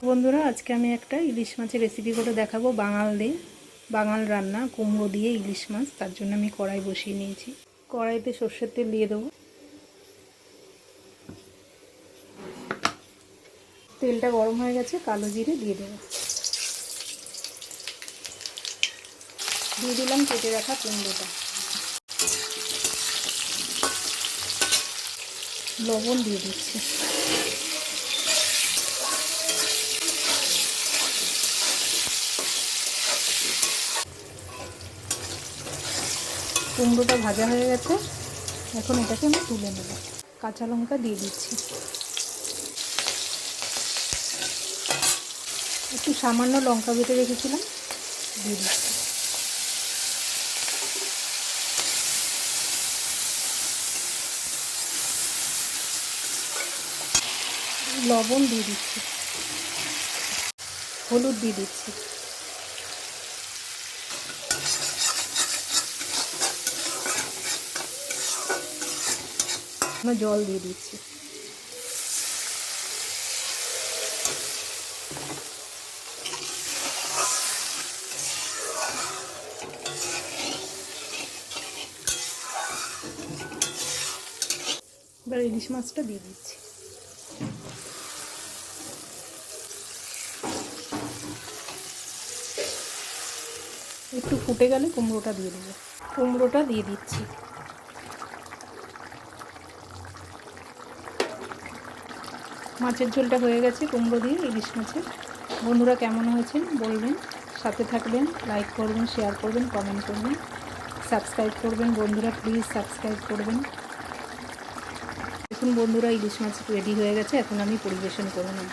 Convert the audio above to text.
বন্ধুরা, আজকে আমি একটা ইলিশ মাছের রেসিপি করে দেখাবো। বাঙাল রান্না কুমড়ো দিয়ে ইলিশ মাছ। তার জন্য আমি কড়াই বসিয়ে নিয়েছি। কড়াইতে সর্ষের তেল দিয়ে দেবো। তেলটা গরম হয়ে গেছে, কালো জিরে দিয়ে দেবো। দিয়ে দিলাম কেটে রাখা কুমড়োটা। লবণ দিয়ে দিচ্ছি। কুমড়োটা ভাজা হয়ে গেছে, এখন এটাকে আমি তুলে নেব। কাঁচা লঙ্কা দিয়ে দিচ্ছি। একটু সামান্য লঙ্কা বেটে রেখেছিলাম, দিয়ে দিচ্ছি। লবণ দিয়ে দিচ্ছি, হলুদ দিয়ে দিচ্ছি, জল দিয়ে দিচ্ছি। এবার ইলিশ মাছটা দিয়ে দিচ্ছি। একটু ফুটে গেলে কুমড়োটা দিয়ে দেবো। কুমড়োটা দিয়ে দিচ্ছি। মাছের ঝোলটা হয়ে গেছে কুমড়ো দিয়ে ইলিশ মাছের। বন্ধুরা, কেমন হয়েছে বলবেন, সাথে থাকবেন, লাইক করবেন, শেয়ার করবেন, কমেন্ট করবেন, সাবস্ক্রাইব করবেন। বন্ধুরা প্লিজ সাবস্ক্রাইব করবেন। দেখুন বন্ধুরা, ইলিশ মাছ রেডি হয়ে গেছে, এখন আমি পরিবেশন করে নেব।